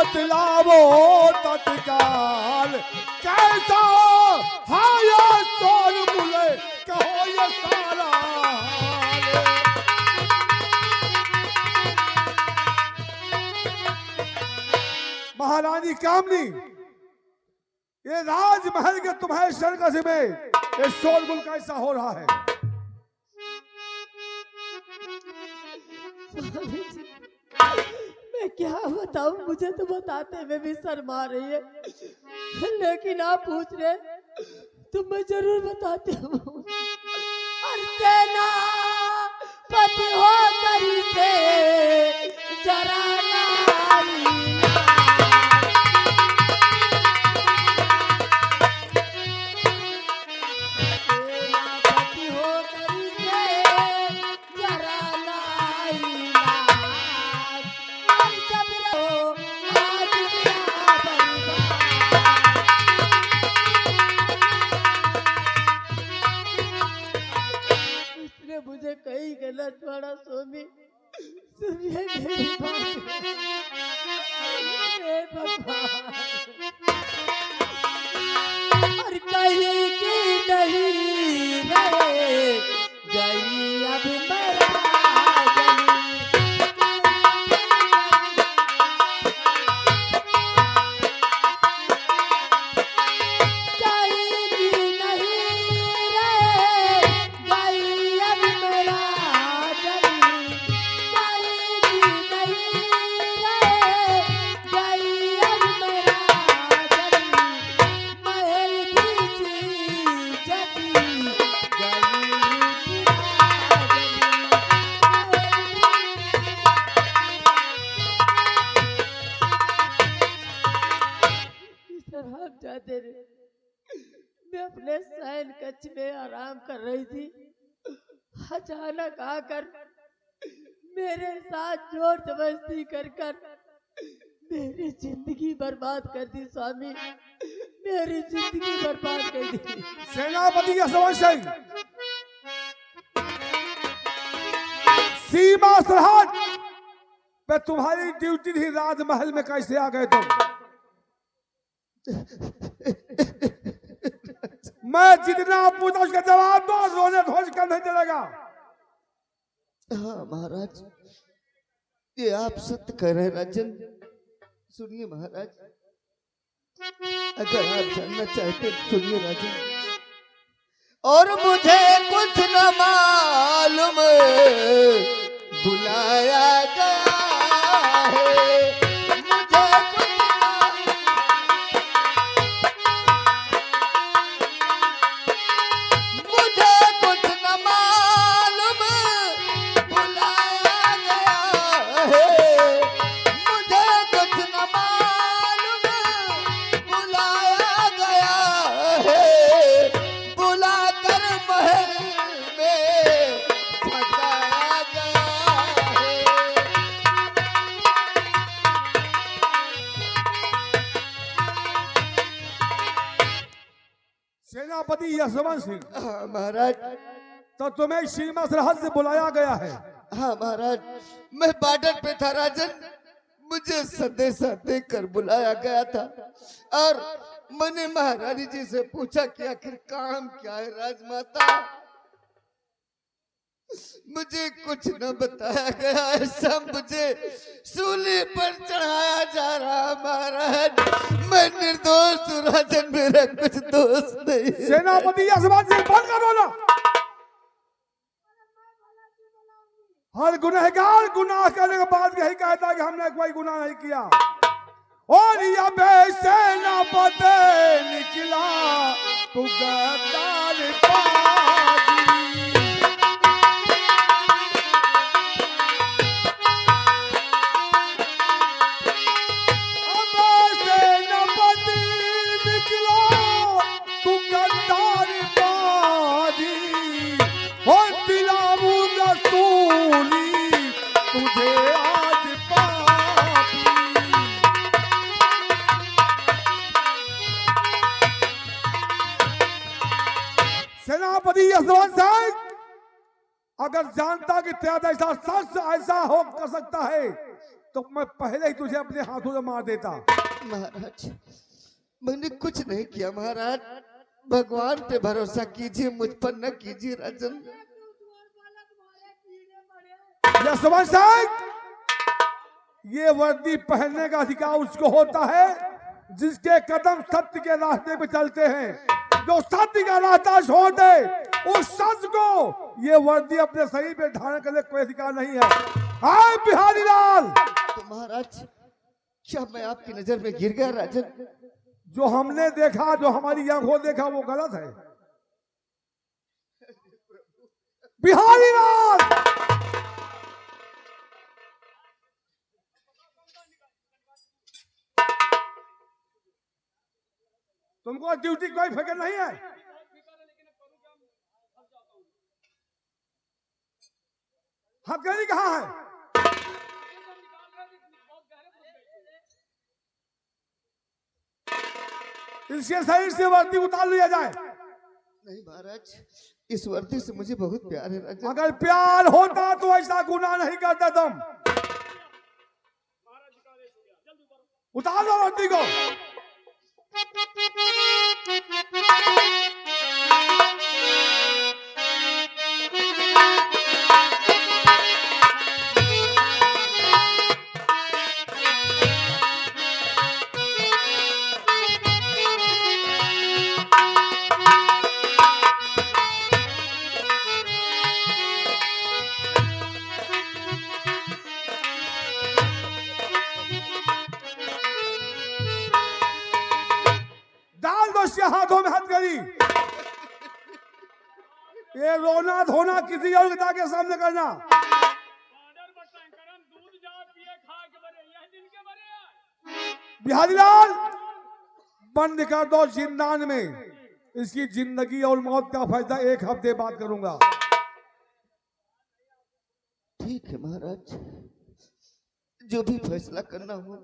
बतलावो तत्काल कैसा है ये शोरगुल कहो ये सारा हाल। महारानी कामनी, ये राजमहल के तुम्हारे सरकस में ये शोरगुल कैसा हो रहा है? मैं क्या बताऊं, मुझे तो बताते हुए भी शर्म आ रही है, लेकिन आप पूछ रहे तो मैं जरूर बताती हूँ। पति हो करी से जरा मुझे कहीं गलत पड़ा स्वामी, सुनिए मेरी बात। हे भगवान, और कहीं की नहीं रहे गई अब मेरा मैं अपने शयन कक्ष में आराम कर रही थी, अचानक आकर मेरे साथ जोर जबरदस्ती कर मेरी जिंदगी बर्बाद कर दी स्वामी, मेरी जिंदगी बर्बाद कर दी। सेनापति यशवंत सिंह, सीमा सरहद पे तुम्हारी ड्यूटी थी, राजमहल में कैसे आ गए तुम? मैं जितना पूछा उसका जवाब दो, रोने धोज कर नहीं चलेगा। हाँ महाराज, ये आप सत्य कह रहे हैं राजन। सुनिए महाराज, अगर आप जानना चाहते तो सुनिए राजन। और मुझे कुछ न मालूम बुलाया गया है, सेनापति यशवंत सिंह। हाँ महाराज। तो तुम्हें सीमा सरहद से बुलाया गया है? हाँ महाराज, मैं बॉर्डर पे था राजन, मुझे संदेशा देकर बुलाया गया था और मैंने महारानी जी से पूछा कि आखिर काम क्या है राजमाता। मुझे कुछ न बताया गया, ऐसा मुझे सूली पर चढ़ाया जा रहा महाराज। मैं निर्दोष हूँ राजन, मेरा कुछ दोष नहीं। सेनापति यशवंत सिंह, बंद करो ना। हर गुनहगार गुनाह करने के बाद यही कहता है कि हमने कोई गुनाह नहीं किया। और ये सेनापति निकला तू गद्दार पाजी। सेनापति यशवंत सिंह, अगर जानता कि तेरा ऐसा सच ऐसा हो कर सकता है तो मैं पहले ही तुझे अपने हाथों से मार देता। महाराज मैंने कुछ नहीं किया महाराज, भगवान पे भरोसा कीजिए, मुझ पर न कीजिए राजन। यशवंत सिंह, ये वर्दी पहनने का अधिकार उसको होता है जिसके कदम सत्य के रास्ते पे चलते हैं। जो सत्य का रास्ता छोड़ दे उस शख्स को ये वर्दी अपने शरीर पे धारण करने का कोई अधिकार नहीं है। हाय बिहारी लाल, तो महाराज क्या मैं आपकी नजर में गिर गया राजन? जो हमने देखा, जो हमारी आंखों देखा वो गलत है। बिहारी लाल, तुमको ड्यूटी कोई फिक्र नहीं है? हथकड़ी कहाँ है? इसके शरीर से वर्दी उतार लिया जाए। नहीं महाराज, इस वर्दी से मुझे बहुत प्यार है राजन। अगर प्यार होता तो ऐसा गुनाह नहीं करता तुम। उतार लो वर्दी को। हाथों में हथकड़ी। ये रोना धोना किसी और के सामने करना। बिहारी लाल, बंद कर दो जिंदान में। इसकी जिंदगी और मौत का फैसला 1 हफ्ते बाद करूंगा। ठीक है महाराज, जो भी फैसला करना हो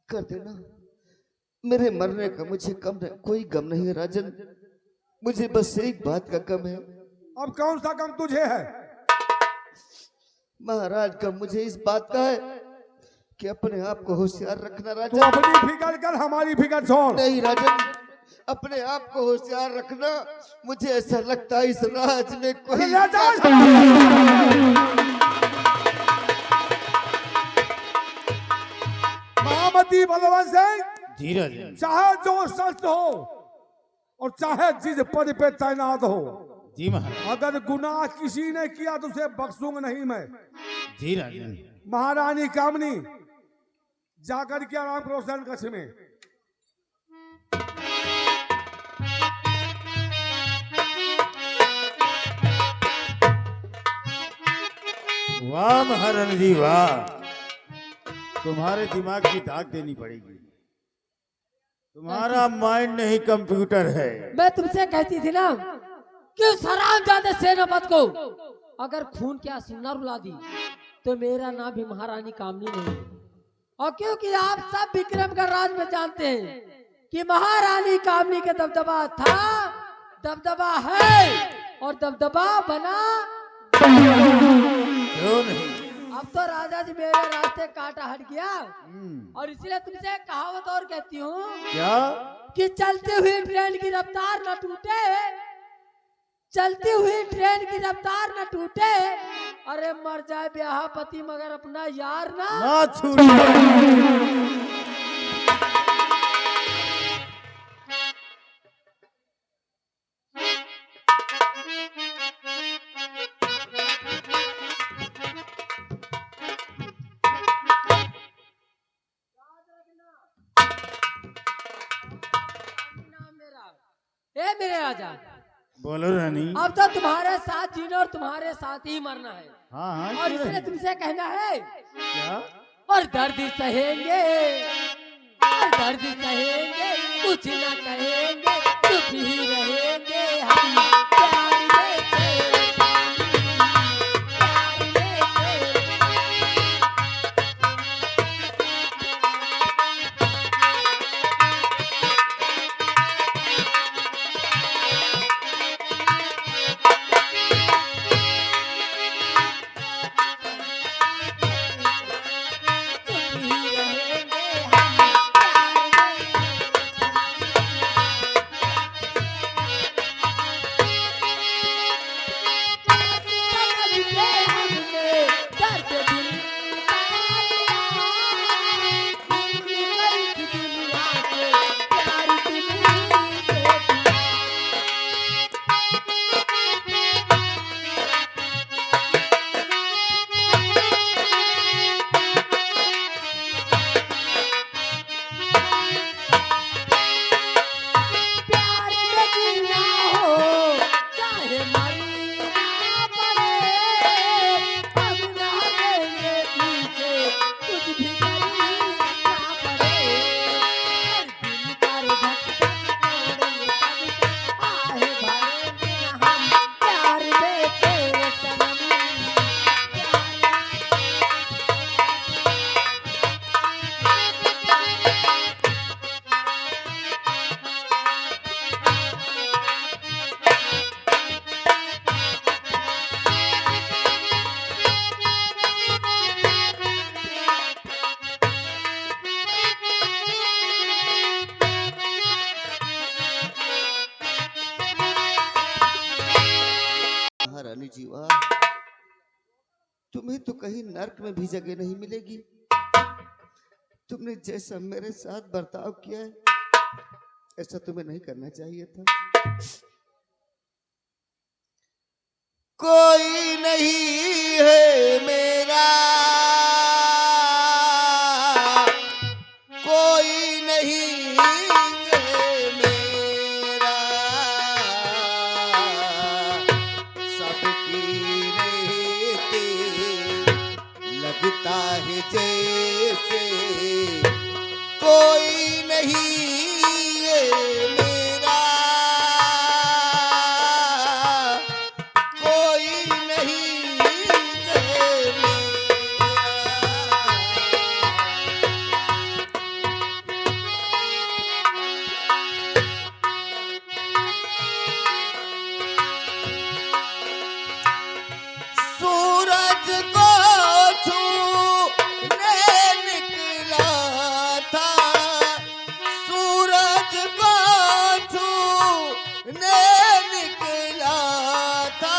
कर देना। मेरे मरने का मुझे कोई गम नहीं है राजन। मुझे बस एक बात का गम है। अब कौन सा गम तुझे है? महाराज गम मुझे इस बात का है कि अपने आप को होशियार रखना राजन। तू अपनी फिक्र कर, हमारी फिक्र छोड़। नहीं राजन, अपने आप को होशियार रखना। मुझे ऐसा लगता है इस राज में कोई महामती बलवंत सिंह, धीरज, चाहे जो शस्त्र हो और चाहे जिस पद पे तैनात हो, जी महाराज। अगर गुनाह किसी ने किया तो उसे बख्शूंगा नहीं मैं। धीरज, महारानी कामनी, जाकर के आराम करो शरण कक्ष में। वाह महारानी जी वाह, तुम्हारे दिमाग की दाग देनी पड़ेगी। तुम्हारा माइंड नहीं कंप्यूटर है। मैं तुमसे कहती थी ना कि हरामजादे सेनापति को अगर खून के आंसू न रुला दी तो मेरा नाम भी महारानी कामनी नहीं। और क्योंकि आप सब विक्रमगढ़ राज में जानते हैं कि महारानी कामनी का दबदबा था, दबदबा है और दबदबा बना क्यों नहीं? अब तो राजा जी मेरे रास्ते काटा हट गया और इसलिए तुमसे कहावत और कहती हूँ क्या? कि चलती हुई ट्रेन की रफ्तार न टूटे, चलती हुई ट्रेन की रफ्तार न टूटे। अरे मर जाए ब्याह पति मगर अपना यार ना छूटे। ए मेरे राजा, बोलो रानी। अब तो तुम्हारे साथ जीना और तुम्हारे साथ ही मरना है। हाँ हाँ, और क्यों इसलिए नहीं? तुमसे कहना है क्या? और दर्द सहेंगे, और दर्द सहेंगे, कुछ ना कहेंगे, चुप ही रहेंगे हम। प्यार में तेरे प्यार में तेरे। कहीं नर्क में भी जगह नहीं मिलेगी। तुमने जैसा मेरे साथ बर्ताव किया है ऐसा तुम्हें नहीं करना चाहिए था। कोई नहीं है मेरा, कोई नहीं है मेरा, सबकी रहते लगता है जैसे कोई नहीं है मेरा, कोई नहीं है मेरा। सूरज को छूने निकला था, सूरज को छूने निकला था,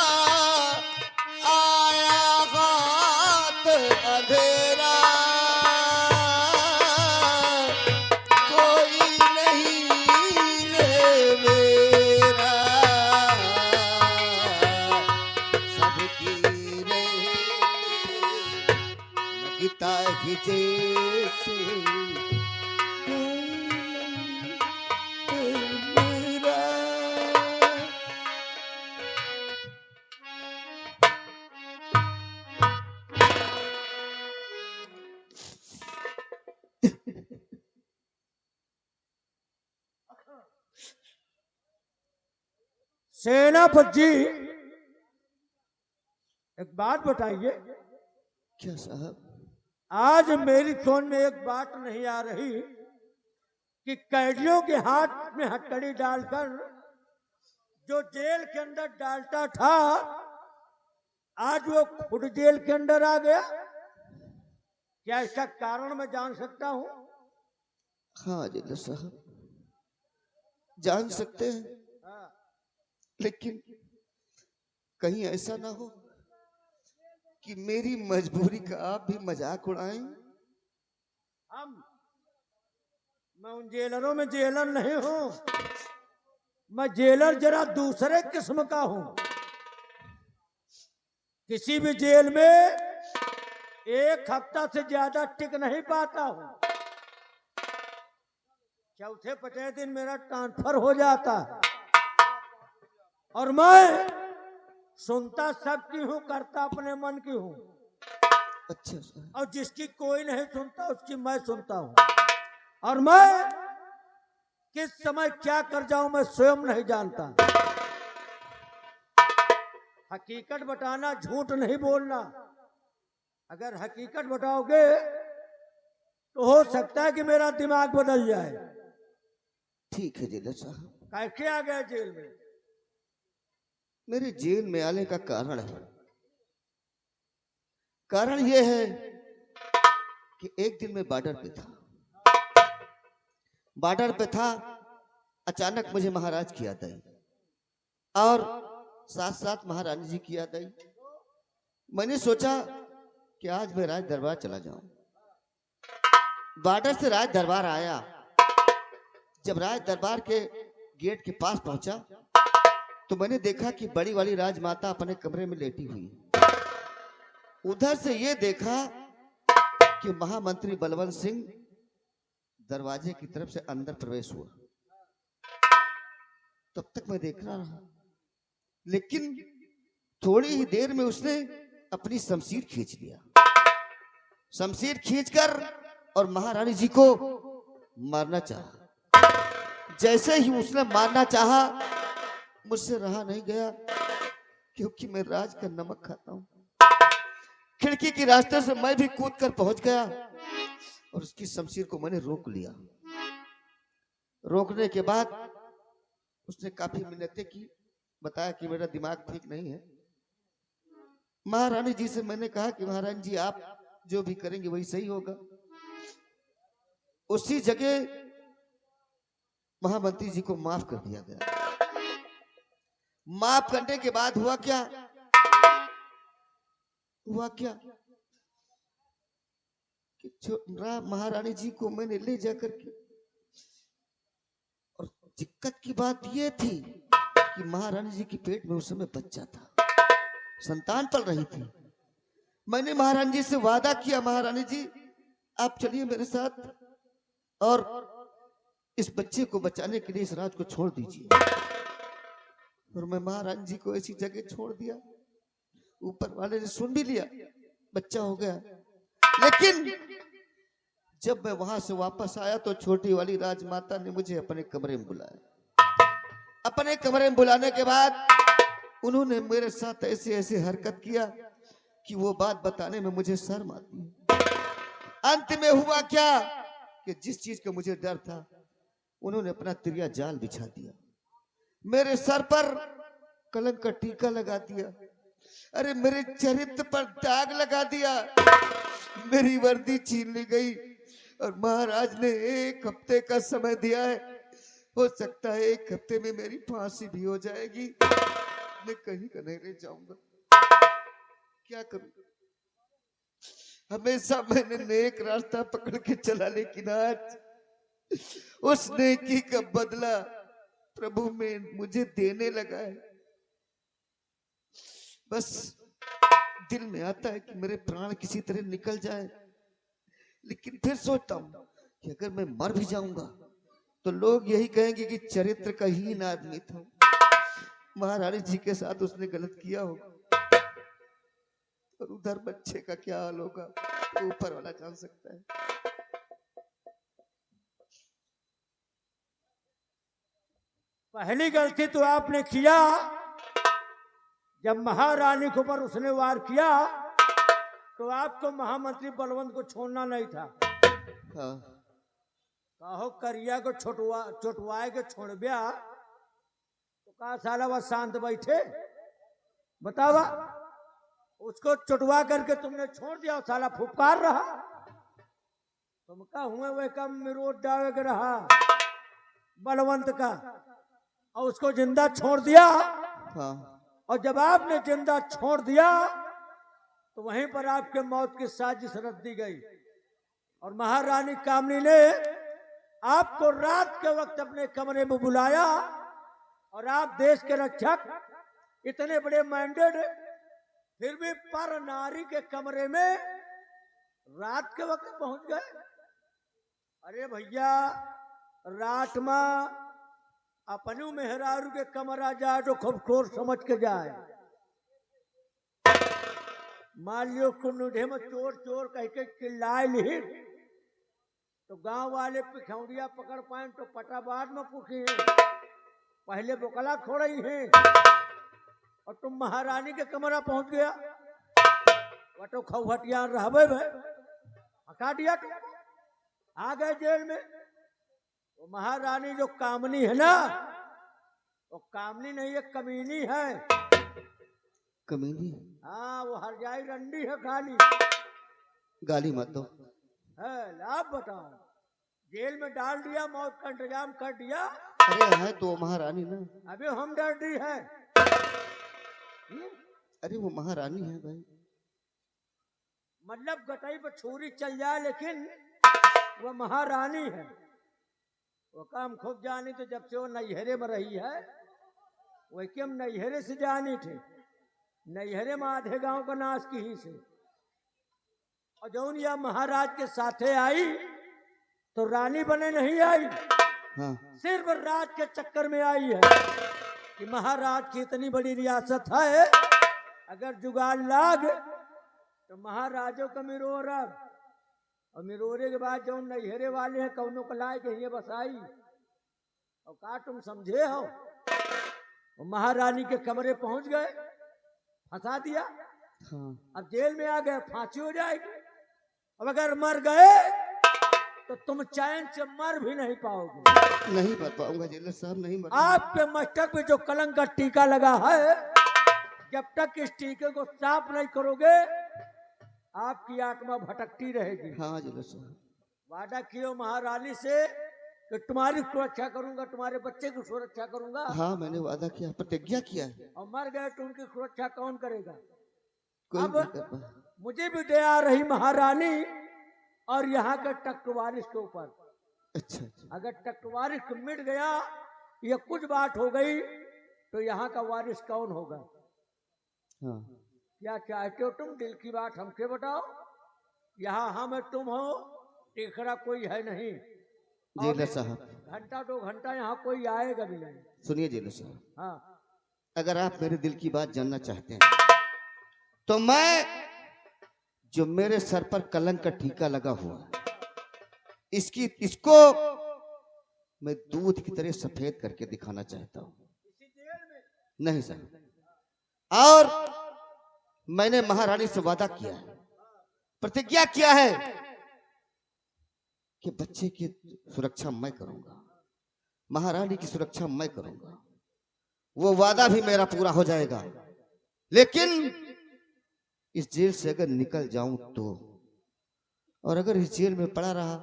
आया हाथ अंधेरा, कोई नहीं है मेरा, सबकी लगता ही जैसे कोई नहीं है मेरा। सेनापति जी, एक बात बताइए, क्या साहब? आज मेरी सोच में एक बात नहीं आ रही कि कैदियों के हाथ में हथकड़ी डालकर जो जेल के अंदर डालता था आज वो खुद जेल के अंदर आ गया। क्या इसका कारण मैं जान सकता हूँ? हाँ जिला साहब, जान सकते हैं, लेकिन कहीं ऐसा ना हो कि मेरी मजबूरी का आप भी मजाक उड़ाएं। मैं उन जेलरों में जेलर नहीं हूं, मैं जेलर जरा दूसरे किस्म का हूं। किसी भी जेल में एक हफ्ता से ज्यादा टिक नहीं पाता हूं, चौथे पचे दिन मेरा ट्रांसफर हो जाता है और मैं सुनता सबकी हूं, करता अपने मन की हूं। अच्छा साहब। और जिसकी कोई नहीं सुनता उसकी मैं सुनता हूं, और मैं किस समय क्या कर जाऊं मैं स्वयं नहीं जानता। हकीकत बताना, झूठ नहीं बोलना। अगर हकीकत बताओगे तो हो सकता है कि मेरा दिमाग बदल जाए। ठीक है जिला साहब। कैसे आ गए जेल में? मेरे जेल में आने का कारण है, कारण यह है कि एक दिन मैं बॉर्डर पे था, बॉर्डर पे था, अचानक मुझे महाराज की याद आई और साथ साथ महारानी जी की याद आई। मैंने सोचा कि आज मैं राज दरबार चला जाऊं। बॉर्डर से राज दरबार आया। जब राज दरबार के गेट के पास पहुंचा तो मैंने देखा कि बड़ी वाली राजमाता अपने कमरे में लेटी हुई है। उधर से ये देखा कि महामंत्री बलवंत सिंह दरवाजे की तरफ से अंदर प्रवेश हुआ। तब तक मैं देख रहा रहा, लेकिन थोड़ी ही देर में उसने अपनी शमशीर खींच लिया। शमशीर खींचकर और महारानी जी को मारना चाहा। जैसे ही उसने मारना चाहा मुझसे रहा नहीं गया, क्योंकि मैं राज का नमक खाता हूं। खिड़की के रास्ते से मैं भी कूद कर पहुंच गया और उसकी शमशीर को मैंने रोक लिया। रोकने के बाद उसने काफी मिन्नतें की, बताया कि मेरा दिमाग ठीक नहीं है। महारानी जी से मैंने कहा कि महारानी जी आप जो भी करेंगे वही सही होगा। उसी जगह महामंत्री जी को माफ कर दिया गया। माफ करने के बाद हुआ क्या? महारानी जी को मैंने ले जाकर के, और दिक्कत की बात ये थी कि महारानी जी के पेट में उस समय बच्चा था, संतान पल रही थी। मैंने महारानी जी से वादा किया, महारानी जी आप चलिए मेरे साथ और इस बच्चे को बचाने के लिए इस राज को छोड़ दीजिए। और मैं महारानी जी को ऐसी जगह छोड़ दिया, ऊपर वाले ने सुन भी लिया, बच्चा हो गया। लेकिन जब मैं वहां से वापस आया तो छोटी वाली राजमाता ने मुझे अपने कमरे में बुलाया। अपने कमरे में बुलाने के बाद उन्होंने मेरे साथ ऐसे ऐसे हरकत किया कि वो बात बताने में मुझे शर्म आती है। अंत में हुआ क्या कि जिस चीज का मुझे डर था उन्होंने अपना तिरिया जाल बिछा दिया, मेरे सर पर कलंक का टीका लगा दिया, अरे मेरे चरित्र पर दाग लगा दिया, मेरी वर्दी छीन ली गई और महाराज ने 1 हफ्ते का समय दिया है। हो सकता है 1 हफ्ते में मेरी फांसी भी हो जाएगी, मैं कहीं का नहीं रह जाऊंगा, क्या करूं? हमेशा मैंने नेक रास्ता पकड़ के चला, लेकिन आज उस नेकी का बदला प्रभु में मुझे देने लगा है। बस दिल में आता है कि मेरे प्राण किसी तरह निकल जाए, लेकिन फिर सोचता हूं कि अगर मैं मर भी जाऊंगा तो लोग यही कहेंगे कि चरित्र का हीन आदमी था, महारानी जी के साथ उसने गलत किया होगा। और उधर बच्चे का क्या हाल होगा ऊपर वाला जान सकता है। पहली गलती तो आपने किया जब महारानी के ऊपर उसने वार किया तो आपको महामंत्री बलवंत को छोड़ना नहीं था। हाँ। कहो करिया को चोटवाए के छोड़ दिया तो कहा साला वह शांत बैठे, बतावा उसको चुटवा करके तुमने छोड़ दिया, साला फुफकार रहा, तुम का हुए वे कम मिरोड डावे के रहा बलवंत का, और उसको जिंदा छोड़ दिया। हाँ। और जब आपने जिंदा छोड़ दिया तो वहीं पर आपके मौत की साजिश रच दी गई और महारानी कामनी ने आपको रात के वक्त अपने कमरे में बुलाया और आप देश के रक्षक इतने बड़े माइंडेड फिर भी पर नारी के कमरे में रात के वक्त पहुंच गए। अरे भैया रात में अपनू मेहरारू के कमरा जाए तो खूब ठोर समझ के जाए। मान लियो कुन्नुढ़े में चोर चोर कह के चिल्लाए ली तो गांव वाले पिखौड़िया पकड़ पाए तो पटाबाद में पूछी है, पहले बोकला खोड़ी है और तुम महारानी के कमरा पहुंच गया, वो तो खौहटिया रहबे हटा दिया, आ गए जेल में। वो महारानी जो कामनी है ना, वो कामनी नहीं है कमीनी है। कमीनी? हाँ वो हरजाई रंडी है खाली। गाली मत दो। है लाभ बताओ, जेल में डाल दिया, मौत का इंतजाम कर दिया। अरे है तो महारानी ना। अभी हम डर दी है। अरे वो महारानी है भाई। मतलब गटाई पर छुरी चल जाए लेकिन वो महारानी है। वो काम खूब जानी तो जब से वो नैहरे में रही है, वही कि हम नैहरे से जानी थे, नैहरे में आधे गांव का नाश की ही से। और जौन या महाराज के साथे आई तो रानी बने नहीं आई। हाँ। सिर्फ राज के चक्कर में आई है कि महाराज की इतनी बड़ी रियासत है, अगर जुगाड़ लाग तो महाराजों का मिरोरब, और मिरोरे के बाद जो नैहरे वाले हैं कौनों को लाए के ये बसाई। और का तुम समझे हो, वो महारानी के कमरे पहुंच गए, फंसा दिया। हाँ। अब जेल में आ गए, फांसी हो जाएगी। अब अगर मर गए तो तुम चैन से मर भी नहीं पाओगे। नहीं मर पाऊंगा जेलर साहब, नहीं मर। आपके मस्तक पे जो कलंक का टीका लगा है, जब तक इस टीके को साफ नहीं करोगे आपकी आत्मा भटकती रहेगी। हाँ जेलर साहब। वादा कियो महारानी से कि तुम्हारी सुरक्षा करूंगा, तुम्हारे बच्चे की सुरक्षा करूंगा। हाँ मैंने वादा किया, प्रतिज्ञा किया है। और मर गए तो उनकी सुरक्षा कौन करेगा? कोई अब नहीं कर पाया। मुझे भी दया रही महारानी और यहाँ के टकवारिश के ऊपर। अच्छा अच्छा। अगर टकवारिश मिट गया, ये कुछ बात हो गई, तो यहाँ का वारिस कौन होगा? हाँ क्या चाहते हो तुम? दिल की बात हमसे बताओ। यहाँ हम तुम हो, तीसरा कोई है नहीं। जेलर साहब, घंटा 2 घंटा यहाँ कोई आएगा भी नहीं। सुनिए जेलर साहब, हाँ, अगर आप मेरे दिल की बात जानना चाहते हैं तो मैं, जो मेरे सर पर कलंक का टीका लगा हुआ है, इसको मैं दूध की तरह सफेद करके दिखाना चाहता हूँ। नहीं सर, और मैंने महारानी से वादा किया है, प्रतिज्ञा किया है कि बच्चे की सुरक्षा मैं करूंगा, महारानी की सुरक्षा मैं करूंगा। वो वादा भी मेरा पूरा हो जाएगा, लेकिन इस जेल से अगर निकल जाऊं तो, और अगर इस जेल में पड़ा रहा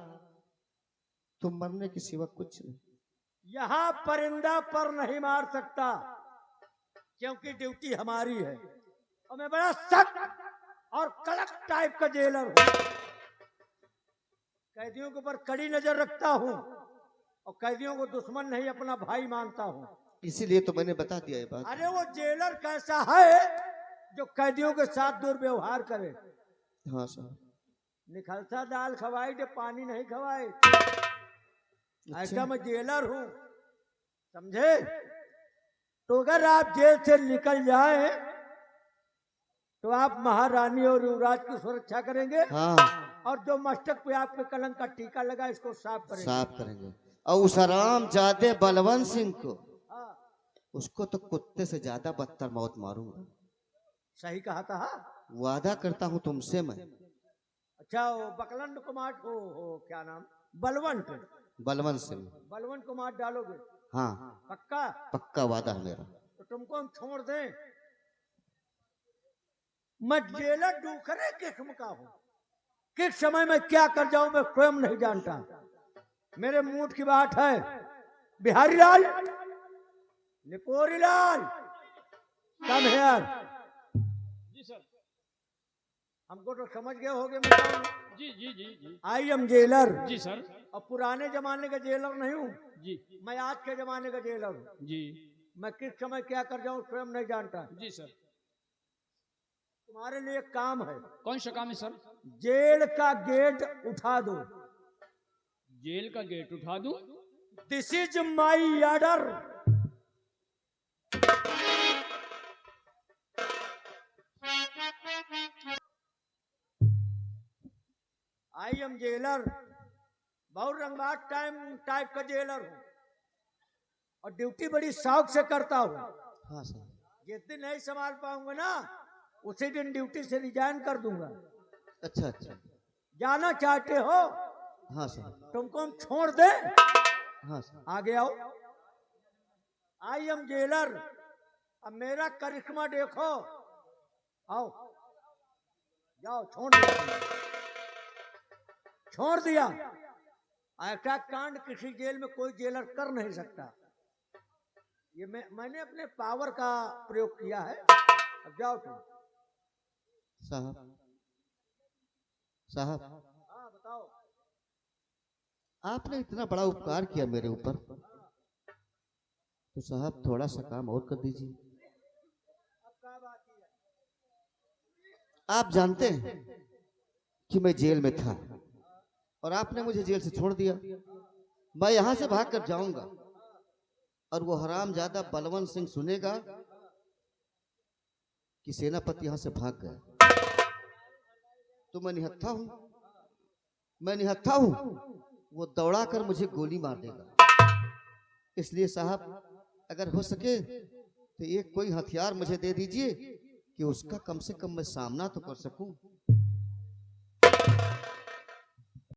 तो मरने के सिवा कुछ नहीं। यहाँ परिंदा पर नहीं मार सकता, क्योंकि ड्यूटी हमारी है। और मैं बड़ा सख्त और कड़क टाइप का जेलर हूँ। कैदियों के ऊपर कड़ी नजर रखता हूँ, और कैदियों को दुश्मन नहीं, अपना भाई मानता हूँ। इसीलिए तो मैंने बता दिया ये बात। अरे वो जेलर कैसा है जो कैदियों के साथ दुर्व्यवहार करे? हाँ सर। निखलसा दाल खवाई दे, पानी नहीं खवाए। अच्छा। ऐसा मैं जेलर हूँ, समझे? तो अगर आप जेल से निकल जाए तो आप महारानी और युवराज की सुरक्षा करेंगे। हाँ, और जो मस्तक पे आपके कलंक का टीका लगा, इसको साफ करेंगे। साफ करेंगे। और उस हरामजादे बलवंत सिंह को, हाँ, उसको तो कुत्ते से ज्यादा बदतर मौत मारूंगा। सही कहा था। वादा करता हूँ तुमसे मैं। अच्छा, वो बकलंड कुमार हो क्या नाम? बलवंत। बलवंत सिंह। बलवंत कुमार डालोगे? हाँ, पक्का? पक्का वादा है मेरा। तो तुमको हम छोड़ दें? मैं जेलर दूसरे किस्म का हूँ। किस समय में क्या कर जाऊं मैं स्वयं नहीं जानता। मेरे मूड की बात है। Bihari Lal, Nipori Lal, come here. जी सर। हमको तो समझ गए होगे। जी जी जी जी। I am jailer. जी सर। और पुराने जमाने का जेलर नहीं हूँ, जी मैं आज के जमाने का जेलर हूँ। जी मैं किस समय क्या कर जाऊं स्वयं नहीं जानता। जी सर। तुम्हारे लिए एक काम है। कौन सा काम है सर? जेल का गेट उठा दो। जेल का गेट उठा दूं? This is my order. I am jailer. बहुत रंगबाज टाइप का जेलर हूँ, और ड्यूटी बड़ी शौक से करता हूँ। हाँ सर। जिस दिन नहीं संभाल पाऊंगा ना, उसी दिन ड्यूटी से रिजाइन कर दूंगा। अच्छा अच्छा। जाना चाहते हो? हाँ सर। तुमको हम छोड़ दे? हाँ सर। आगे आओ। आई एम जेलर। अब मेरा करिश्मा देखो। आओ, जाओ। छोड़ दिया, छोड़ दिया। ऐसा कांड किसी जेल में कोई जेलर कर नहीं सकता। ये मैंने अपने पावर का प्रयोग किया है। अब जाओ तुम। साहब, साहब, हाँ बताओ। आपने इतना बड़ा उपकार किया मेरे ऊपर, तो साहब थोड़ा सा काम और कर दीजिए। अब क्या बात है? आप जानते हैं कि मैं जेल में था, और आपने मुझे जेल से छोड़ दिया। मैं यहां से भाग कर जाऊंगा, और वो हरामजादा बलवंत सिंह सुनेगा कि सेनापति यहां से भाग गया, तो मैं निहत्था हूं, मैं निहत्था हूं। वो दौड़ा कर मुझे गोली मार देगा। इसलिए साहब, अगर हो सके तो एक कोई हथियार मुझे दे दीजिए कि उसका कम से कम मैं सामना तो कर सकूं।